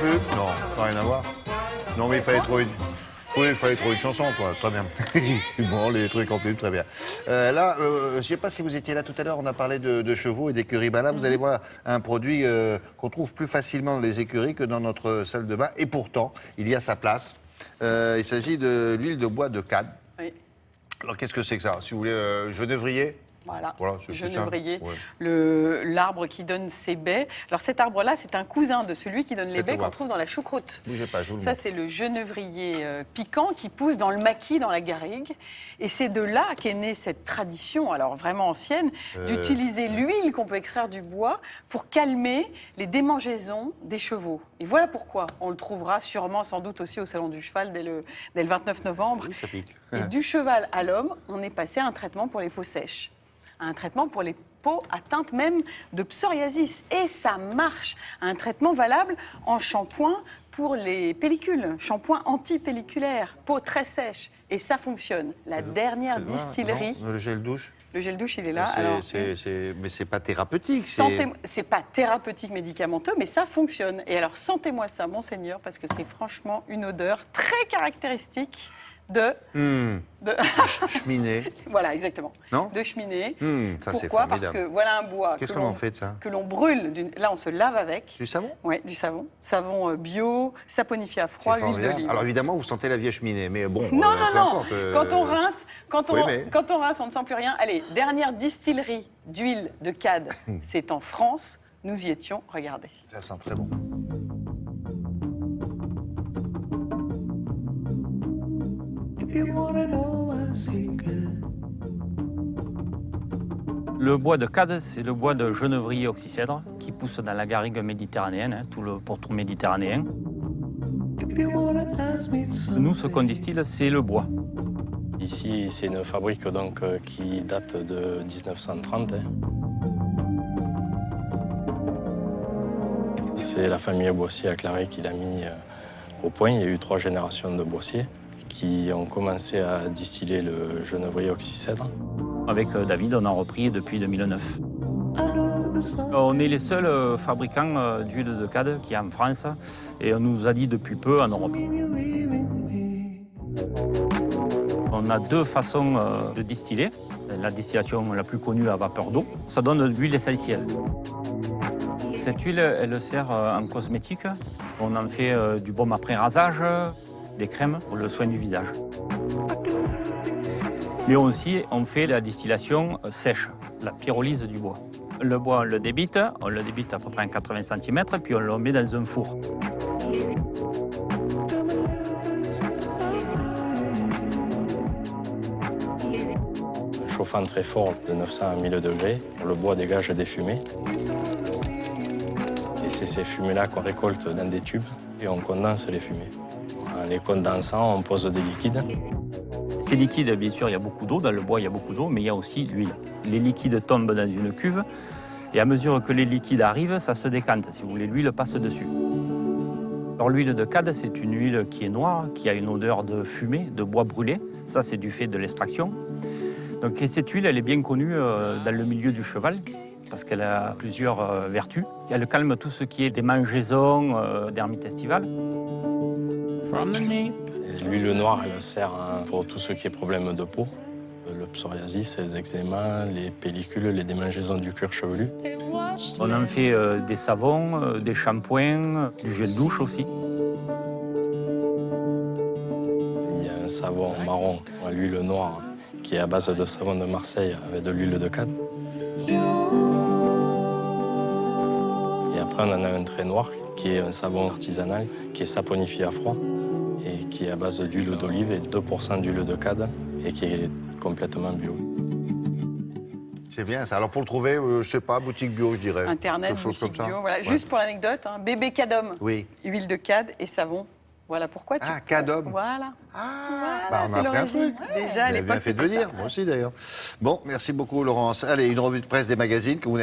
plus? Non, ça n'a rien à voir. Non, mais il fallait trouver oui, il fallait trouver une chanson, quoi. Très bien. Bon, les trucs en pub, très bien. Là, je ne sais pas si vous étiez là tout à l'heure, on a parlé de chevaux et d'écuries. Ben là, vous allez voir un produit qu'on trouve plus facilement dans les écuries que dans notre salle de bain. Et pourtant, il y a sa place. Il s'agit de l'huile de bois de Cad. Oui. Alors, qu'est-ce que c'est que ça? Si vous voulez, genévrier? Voilà, c'est genévrier, ouais. L'arbre qui donne ses baies. Alors cet arbre-là, c'est un cousin de celui qui donne les baies qu'on voir. trouve dans la choucroute. Bougez pas, je vous le Ça, montre. c'est le genévrier piquant qui pousse dans le maquis, dans la garrigue. Et c'est de là qu'est née cette tradition, alors vraiment ancienne, d'utiliser l'huile qu'on peut extraire du bois pour calmer les démangeaisons des chevaux. Et voilà pourquoi on le trouvera sûrement, sans doute aussi au Salon du Cheval dès le 29 novembre. Oui, ça pique. Et du cheval à l'homme, on est passé à un traitement pour les peaux sèches. Un traitement pour les peaux atteintes même de psoriasis. Et ça marche. Un traitement valable en shampoing pour les pellicules, shampoing anti-pelliculaire, peau très sèche. Et ça fonctionne. La dernière distillerie... Non, le gel douche. Le gel douche, il est là. Mais c'est pas thérapeutique. C'est pas thérapeutique médicamenteux, mais ça fonctionne. Et alors, sentez-moi ça, monseigneur, parce que c'est franchement une odeur très caractéristique de cheminée. Voilà, exactement. Non de cheminée. Ça, c'est Pourquoi? Parce formidable. que voilà un bois Qu'est-ce qu'on en fait de ça? que l'on brûle. Là, on se lave avec. Du savon? Oui, du savon. Savon bio, saponifié à froid, C'est huile formidable. d'olive. Alors évidemment, vous sentez la vieille cheminée, mais bon. Non, peu importe, Quand on rince, faut aimer. quand on rince, on ne sent plus rien. Allez, dernière distillerie d'huile de Cad, c'est en France. Nous y étions. Regardez. Ça sent très bon. Le bois de Cad, c'est le bois de genévrier oxycèdre qui pousse dans la garrigue méditerranéenne, hein, pour tout méditerranéen. Nous, ce qu'on distille, c'est le bois. Ici, c'est une fabrique donc, qui date de 1930. Hein. C'est la famille Boissier à Claret qui l'a mis au point. Il y a eu 3 générations de Boissier qui ont commencé à distiller le genévrier oxycèdre. Avec David, on a repris depuis 2009. On est les seuls fabricants d'huile de Cad qu'il y a en France et on nous a dit depuis peu en Europe. On a 2 façons de distiller. La distillation la plus connue à vapeur d'eau, ça donne de l'huile essentielle. Cette huile, elle sert en cosmétique. On en fait du baume après rasage, des crèmes pour le soin du visage. Mais aussi, on fait la distillation sèche, la pyrolyse du bois. Le bois, on le débite à peu près en 80 cm, puis on le met dans un four. Chauffant très fort de 900 à 1000 degrés, le bois dégage des fumées. Et c'est ces fumées-là qu'on récolte dans des tubes et on condense les fumées. En les condensant, on pose des liquides. Ces liquides, bien sûr, il y a beaucoup d'eau. Dans le bois, il y a beaucoup d'eau, mais il y a aussi l'huile. Les liquides tombent dans une cuve et à mesure que les liquides arrivent, ça se décante. Si vous voulez, l'huile passe dessus. Alors l'huile de Cad, c'est une huile qui est noire, qui a une odeur de fumée, de bois brûlé. Ça, c'est du fait de l'extraction. Donc, et cette huile, elle est bien connue dans le milieu du cheval parce qu'elle a plusieurs vertus. Elle calme tout ce qui est démangeaisons, dermite estivale. L'huile noire, elle sert pour tout ce qui est problème de peau. Le psoriasis, les eczémas, les pellicules, les démangeaisons du cuir chevelu. On en fait des savons, des shampoings, du gel douche aussi. Il y a un savon marron à l'huile noire qui est à base de savon de Marseille avec de l'huile de Cad. Et après, on en a un très noir qui est un savon artisanal qui est saponifié à froid et qui est à base d'huile d'olive et 2% d'huile de Cad et qui est complètement bio. C'est bien ça. Alors pour le trouver, je sais pas, boutique bio, je dirais. Internet, quelque chose boutique comme ça. bio. Voilà. Ouais. Juste pour l'anecdote, hein, bébé Cadom, Oui. huile de Cad et savon. Voilà pourquoi tu... Ah, Cadom. Voilà. Ah, Voilà, on a c'est appris un l'origine. truc. Déjà, à Vous avez l'époque, bien fait de c'était venir, ça. moi aussi d'ailleurs. Bon, merci beaucoup Laurence. Allez, une revue de presse des magazines que vous